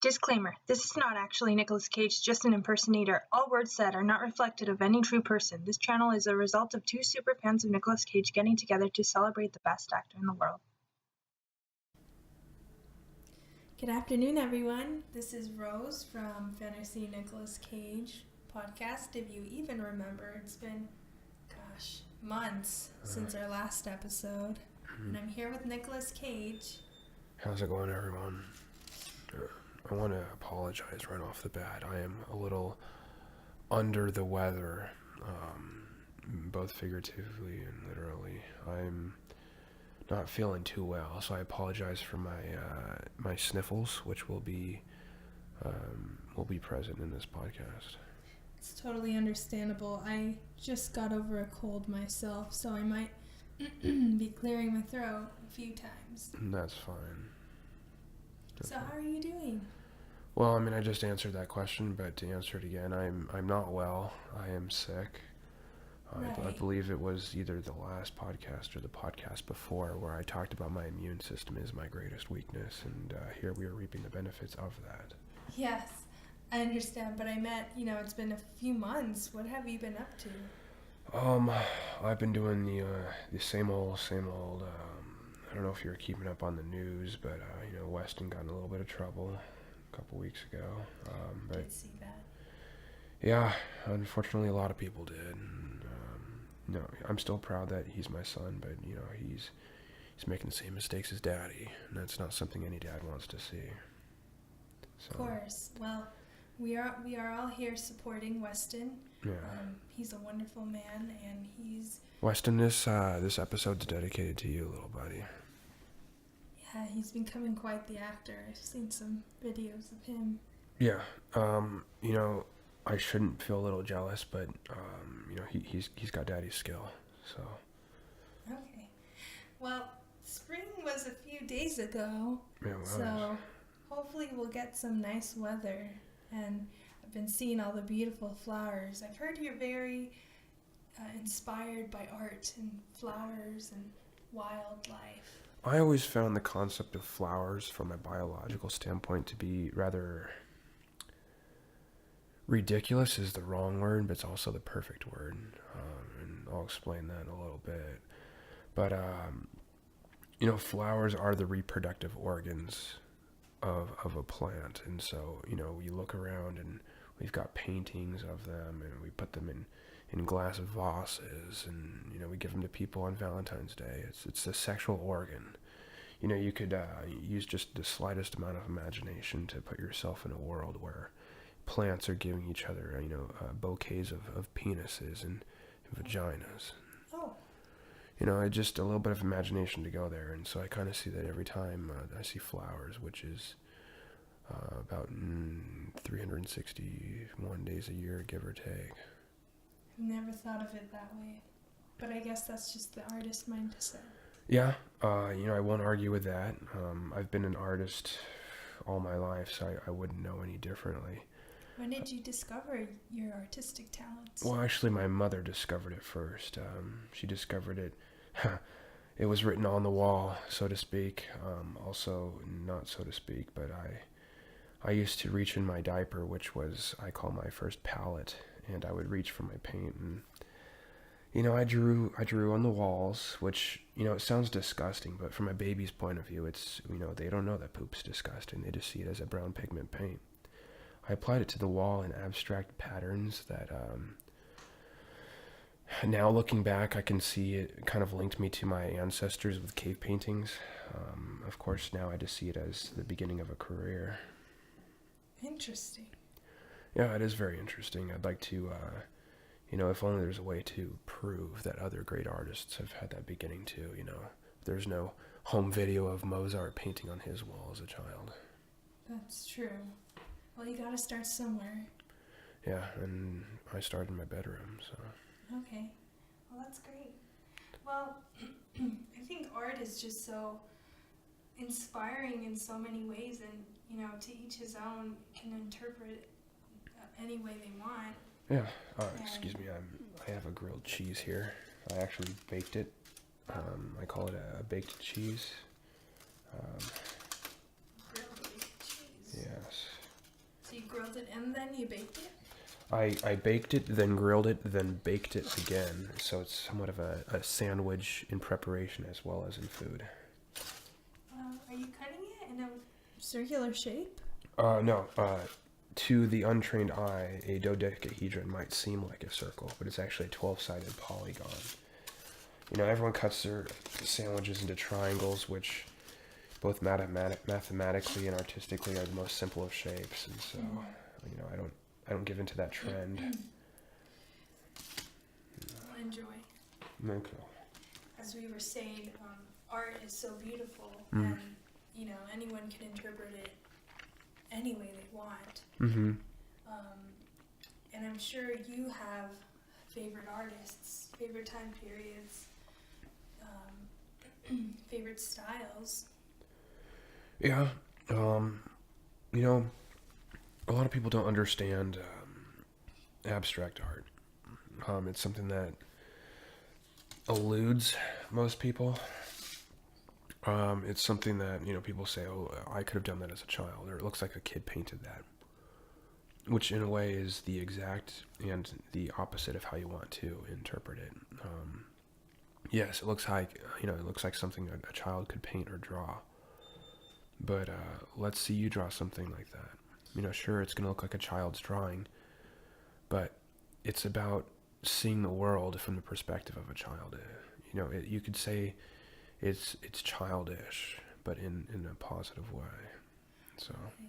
Disclaimer: this is not actually Nicolas Cage, just an impersonator. All words said are not reflective of any true person. This channel is a result of two super fans of Nicolas Cage getting together to celebrate the best actor in the world. Good afternoon, everyone. This is Rose from Fantasy Nicolas Cage podcast. If you even remember, it's been, months since our last episode. And I'm here with Nicolas Cage. How's it going, everyone? I want to apologize right off the bat. I am a little under the weather, both figuratively and literally. I'm not feeling too well, so I apologize for my sniffles, which will be present in this podcast. It's totally understandable. I just got over a cold myself, so I might be clearing my throat a few times. That's fine. So how are you doing? Well, I just answered that question, but to answer it again, I'm not well. I am sick. Right. I believe it was either the last podcast or the podcast before where I talked about my immune system is my greatest weakness, and here we are reaping the benefits of that. Yes, I understand, but I meant, it's been a few months. What have you been up to? I've been doing the same old. I don't know if you're keeping up on the news, but Weston got in a little bit of trouble a couple weeks ago. I did see that. Yeah, unfortunately, a lot of people did. And, I'm still proud that he's my son, but he's making the same mistakes as Daddy, and that's not something any dad wants to see. So, of course. Well, we are all here supporting Weston. Yeah. He's a wonderful man, and he's... Weston, this episode's dedicated to you, little buddy. Yeah, he's becoming quite the actor. I've seen some videos of him. Yeah. I shouldn't feel a little jealous, but he's got Daddy's skill. So. Okay. Well, spring was a few days ago. Yeah, it was. So hopefully we'll get some nice weather. And I've been seeing all the beautiful flowers. I've heard you're very inspired by art and flowers and wildlife. I always found the concept of flowers from a biological standpoint to be rather ridiculous is the wrong word, but it's also the perfect word. And I'll explain that in a little bit. But, flowers are the reproductive organs of a plant. And so, we look around and we've got paintings of them, and we put them in glass vases, and, we give them to people on Valentine's Day. It's a sexual organ. You could use just the slightest amount of imagination to put yourself in a world where plants are giving each other, bouquets of penises and vaginas. Oh. Just a little bit of imagination to go there. And so I kind of see that every time I see flowers, which is about 361 days a year, give or take. I've never thought of it that way. But I guess that's just the artist mindset. Yeah, I won't argue with that. I've been an artist all my life, so I wouldn't know any differently. When did you discover your artistic talents? Well, actually, my mother discovered it first. She discovered it. It was written on the wall, so to speak. Also, not so to speak, but I used to reach in my diaper, which was, I call my first palette, and I would reach for my paint, and I drew on the walls, which, it sounds disgusting, but from a baby's point of view, it's, they don't know that poop's disgusting. They just see it as a brown pigment paint. I applied it to the wall in abstract patterns that, now looking back, I can see it kind of linked me to my ancestors with cave paintings. Of course, now I just see it as the beginning of a career. Interesting. Yeah, it is very interesting. I'd like to, if only there's a way to prove that other great artists have had that beginning too, There's no home video of Mozart painting on his wall as a child. That's true. Well, you gotta start somewhere. Yeah, and I started in my bedroom, so. Okay. Well, that's great. Well, I think art is just so inspiring in so many ways, and, to each his own, can interpret it any way they want. Yeah. Excuse me, I have a grilled cheese here. I actually baked it. I call it a baked cheese. Grilled cheese. Yes. grilled it and then you baked it? I baked it, then grilled it, then baked it again. So it's somewhat of a sandwich in preparation as well as in food. Are you cutting it in a circular shape? No. To the untrained eye, a dodecahedron might seem like a circle, but it's actually a 12-sided polygon. Everyone cuts their sandwiches into triangles, which both mathematically and artistically are the most simple of shapes, and so I don't give into that trend. I'll enjoy. Okay. As we were saying, art is so beautiful, and anyone can interpret it any way they want. Mm-hmm. And I'm sure you have favorite artists, favorite time periods, favorite styles. Yeah. A lot of people don't understand abstract art. It's something that eludes most people. It's something that, people say, oh, I could have done that as a child, or it looks like a kid painted that. Which in a way is the exact and the opposite of how you want to interpret it. Yes, it looks like something a child could paint or draw. But let's see you draw something like that. Sure, it's going to look like a child's drawing, but it's about seeing the world from the perspective of a child. You could say it's childish, but in a positive way. So. Okay.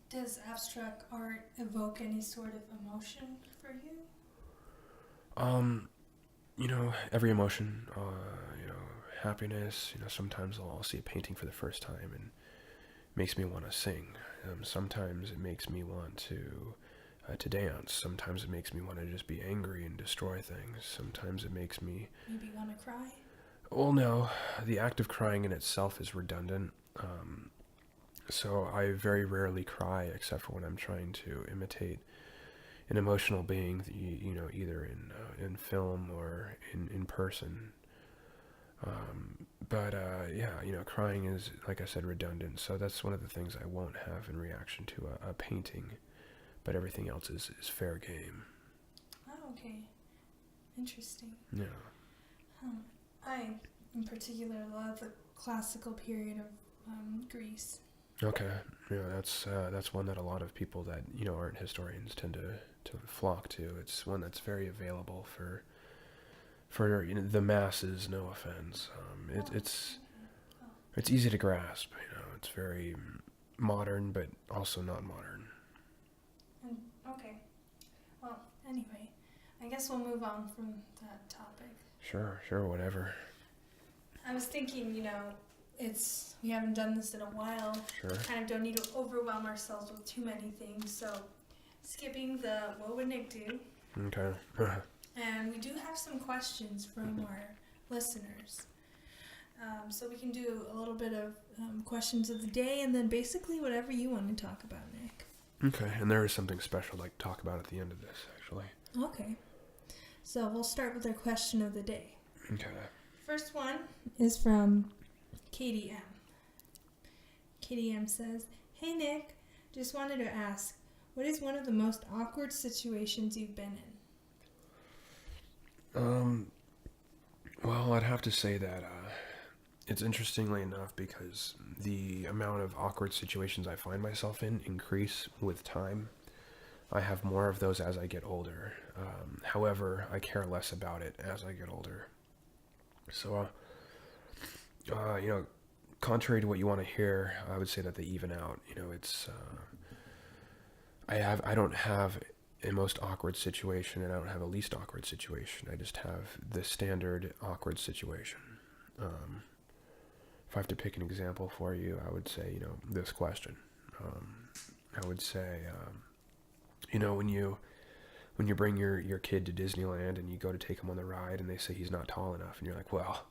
Does abstract art evoke any sort of emotion for you? Every emotion, happiness, sometimes I'll see a painting for the first time and it makes me want to sing. Sometimes it makes me want to dance. Sometimes it makes me want to just be angry and destroy things. Sometimes it makes me... Maybe want to cry? Well, no. The act of crying in itself is redundant. So I very rarely cry except for when I'm trying to imitate an emotional being, either in film or in person. But crying is, like I said, redundant. So that's one of the things I won't have in reaction to a painting. But everything else is fair game. Oh, okay. Interesting. Yeah. I, in particular, love the classical period of Greece. Okay. That's one that a lot of people that, aren't historians tend to flock to. It's one that's very available for the masses, no offense. It's easy to grasp, it's very modern, but also not modern. Okay. Well, anyway, I guess we'll move on from that topic. Sure, whatever. I was thinking, we haven't done this in a while. Sure. Kind of don't need to overwhelm ourselves with too many things, so skipping the what would Nick do? Okay. And we do have some questions from our listeners. So we can do a little bit of questions of the day and then basically whatever you want to talk about, Nick. Okay, and there is something special I'd like to talk about at the end of this, actually. Okay. So we'll start with our question of the day. Okay. First one is from Katie M. Katie M says, "Hey Nick, just wanted to ask, what is one of the most awkward situations you've been in?" Well, I'd have to say that it's interestingly enough because the amount of awkward situations I find myself in increase with time. I have more of those as I get older. However, I care less about it as I get older. So, contrary to what you want to hear, I would say that they even out. It's I don't have a most awkward situation, and I don't have a least awkward situation. I just have the standard awkward situation. If I have to pick an example for you, I would say, this question. I would say, when you bring your kid to Disneyland and you go to take him on the ride and they say he's not tall enough, and you're like, well,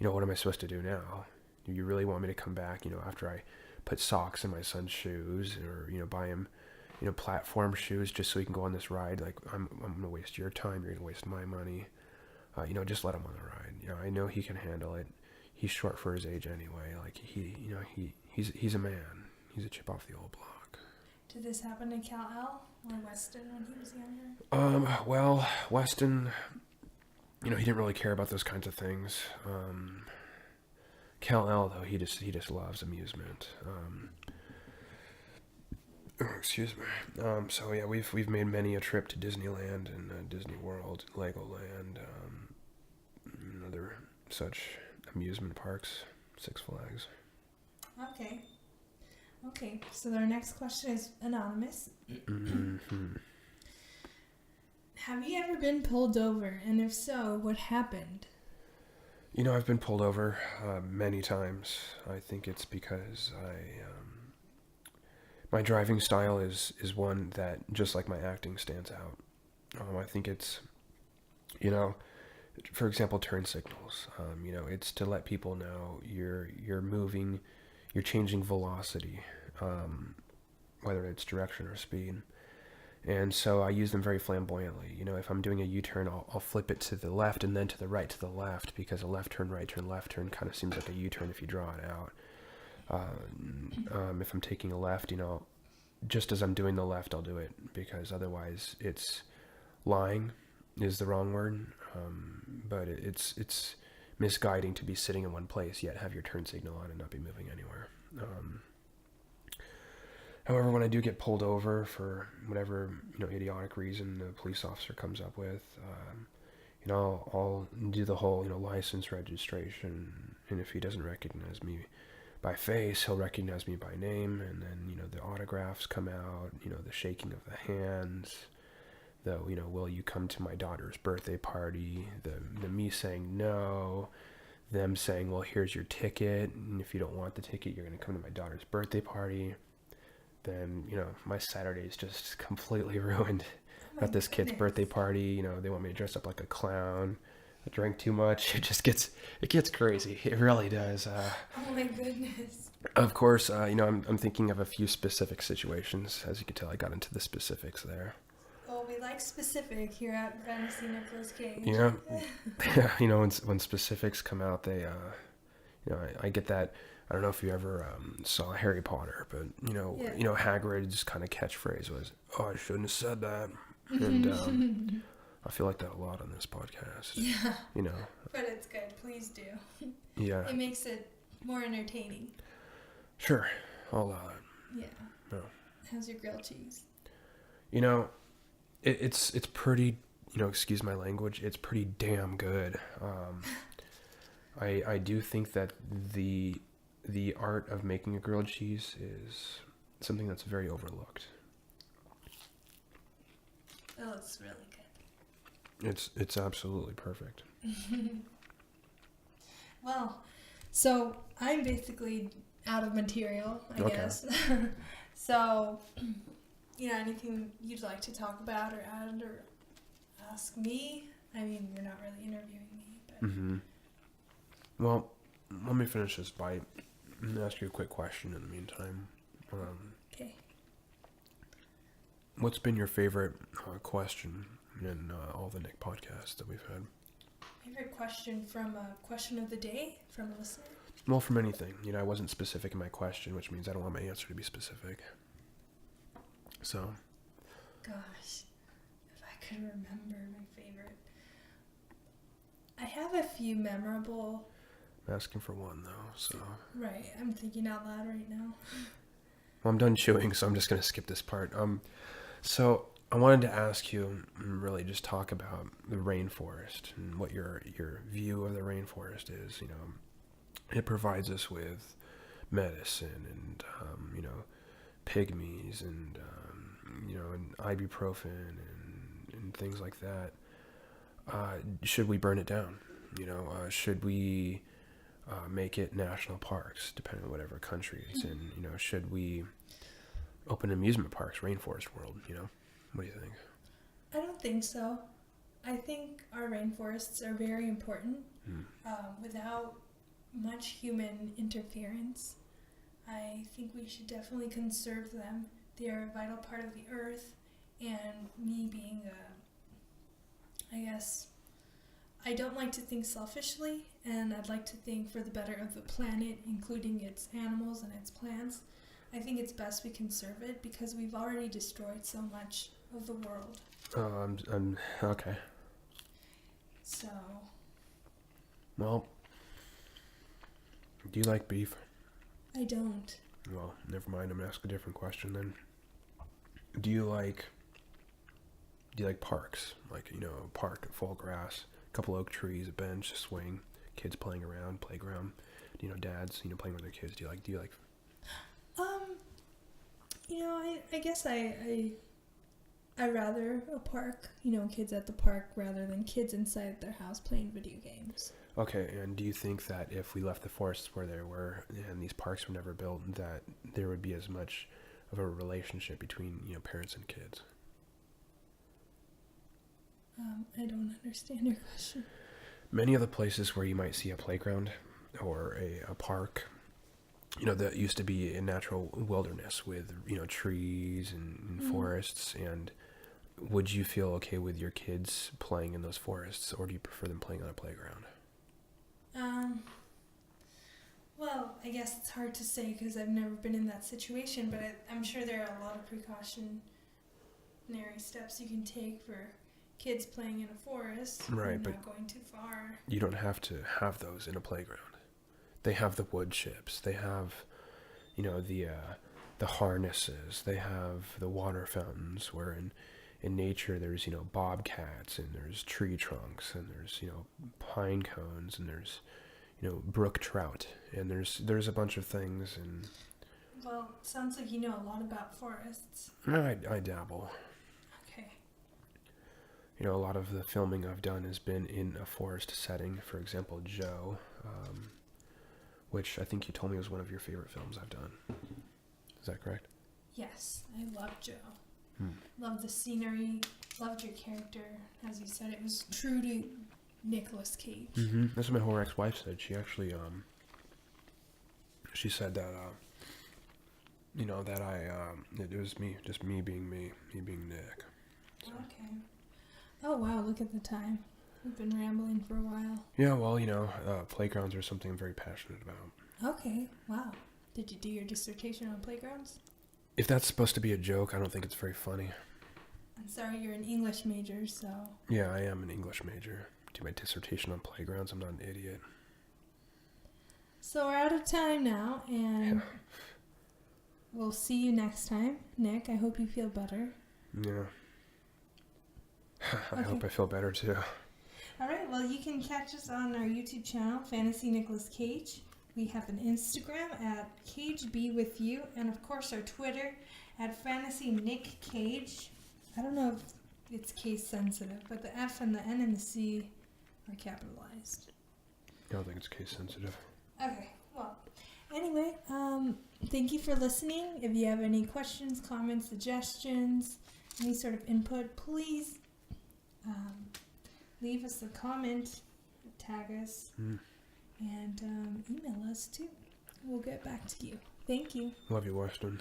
what am I supposed to do now? Do you really want me to come back, after I put socks in my son's shoes, or, buy him, platform shoes just so he can go on this ride? Like, I'm going to waste your time, you're going to waste my money. Just let him on the ride. I know he can handle it. He's short for his age anyway. Like, he's a man. He's a chip off the old block. Did this happen to Cal-El or Weston when he was younger? Well, Weston, he didn't really care about those kinds of things. Cal-El, though, he just loves amusement. Excuse me. So yeah, we've made many a trip to Disneyland and Disney World, Legoland, and other such amusement parks, Six Flags. Okay, so our next question is anonymous. Mm-hmm. Have you ever been pulled over? And if so, what happened? I've been pulled over many times. I think it's because my driving style is one that, just like my acting, stands out. I think it's, for example, turn signals. It's to let people know you're moving, you're changing velocity, whether it's direction or speed. And so I use them very flamboyantly. If I'm doing a U-turn, I'll flip it to the left and then to the right to the left, because a left turn, right turn, left turn kind of seems like a U-turn if you draw it out. If I'm taking a left, just as I'm doing the left, I'll do it, because otherwise it's lying is the wrong word, but it's misguiding to be sitting in one place yet have your turn signal on and not be moving anywhere. However, when I do get pulled over for whatever idiotic reason the police officer comes up with, I'll do the whole license, registration, and if he doesn't recognize me by face, he'll recognize me by name, and then the autographs come out, the shaking of the hands, the will you come to my daughter's birthday party, the me saying no, them saying, well, here's your ticket, and if you don't want the ticket, you're going to come to my daughter's birthday party. Then my Saturday is just completely ruined. At this kid's birthday party, they want me to dress up like a clown. I drank too much. It gets crazy. It really does. Oh my goodness. Of course, I'm thinking of a few specific situations. As you can tell, I got into the specifics there. Well, we like specific here at Fantasy Nicolas Cage. Yeah. When specifics come out, they, I get that. I don't know if you ever saw Harry Potter, but Hagrid's kind of catchphrase was, "Oh, I shouldn't have said that," and I feel like that a lot on this podcast. Yeah. But it's good. Please do. Yeah. It makes it more entertaining. Sure, I'll allow it. Yeah. No. How's your grilled cheese? It's pretty. Excuse my language. It's pretty damn good. I do think that the art of making a grilled cheese is something that's very overlooked. Oh, it's really good. It's absolutely perfect. Well, so I'm basically out of material, I guess. So, anything you'd like to talk about or add or ask me? I mean, you're not really interviewing me, but... Mm-hmm. Well, let me finish this bite and ask you a quick question in the meantime. Okay. What's been your favorite question in all the Nick podcasts that we've had? Favorite question from a question of the day from a listener? Well, from anything. I wasn't specific in my question, which means I don't want my answer to be specific. So. Gosh, if I could remember my favorite. I have a few memorable... I'm asking for one, though, so... Right, I'm thinking out loud right now. Well, I'm done chewing, so I'm just going to skip this part. So I wanted to ask you, really just talk about the rainforest and what your view of the rainforest is. It provides us with medicine and, pygmies and, and ibuprofen and things like that. Should we burn it down? Should we make it national parks, depending on whatever country it's in? Should we open amusement parks, Rainforest World? What do you think? I don't think so. I think our rainforests are very important. Without much human interference, I think we should definitely conserve them. They are a vital part of the earth, and me being I don't like to think selfishly, and I'd like to think for the better of the planet, including its animals and its plants. I think it's best we conserve it because we've already destroyed so much of the world. I'm okay. So. Well, do you like beef? I don't. Well, never mind. I'm gonna ask a different question then. Do you like parks? Like, a park, full grass, a couple oak trees, a bench, a swing, kids playing around, playground. Dads, playing with their kids. Do you like? I guess I rather a park, kids at the park rather than kids inside their house playing video games. Okay, and do you think that if we left the forests where they were and these parks were never built, that there would be as much of a relationship between, parents and kids? I don't understand your question. Many of the places where you might see a playground or a park, that used to be a natural wilderness with, trees and forests. And would you feel okay with your kids playing in those forests, or do you prefer them playing on a playground? Well, I guess it's hard to say because I've never been in that situation, but I'm sure there are a lot of precautionary steps you can take for kids playing in a forest. Right, but not going too far. You don't have to have those in a playground. They have the wood chips. They have, the harnesses. They have the water fountains where in nature there's, bobcats and there's tree trunks and there's, pine cones and there's, brook trout and there's a bunch of things. And well, sounds like you know a lot about forests. I dabble. Okay. A lot of the filming I've done has been in a forest setting. For example, Joe, which I think you told me was one of your favorite films I've done. Is that correct? Yes, I love Joe. Loved the scenery, loved your character. As you said, it was true to Nicolas Cage. Mm-hmm. That's what my whole ex-wife said. She actually, she said that, that it was me, just me being Nick. So. Okay. Oh, wow, look at the time. We've been rambling for a while. Yeah, well, playgrounds are something I'm very passionate about. Okay, wow. Did you do your dissertation on playgrounds? If that's supposed to be a joke, I don't think it's very funny. I'm sorry, you're an English major, so... Yeah, I am an English major. Do my dissertation on playgrounds. I'm not an idiot. So we're out of time now, and we'll see you next time. Nick, I hope you feel better. Yeah. I hope I feel better, too. All right, well, you can catch us on our YouTube channel, Fantasy Nicolas Cage. We have an Instagram at CageBeWithYou, and of course our Twitter at FantasyNickCage. I don't know if it's case sensitive, but the F and the N and the C are capitalized. I don't think it's case sensitive. Okay, well, anyway, thank you for listening. If you have any questions, comments, suggestions, any sort of input, please leave us a comment, tag us, and email us too. We'll get back to you. Thank you. Love you, Weston.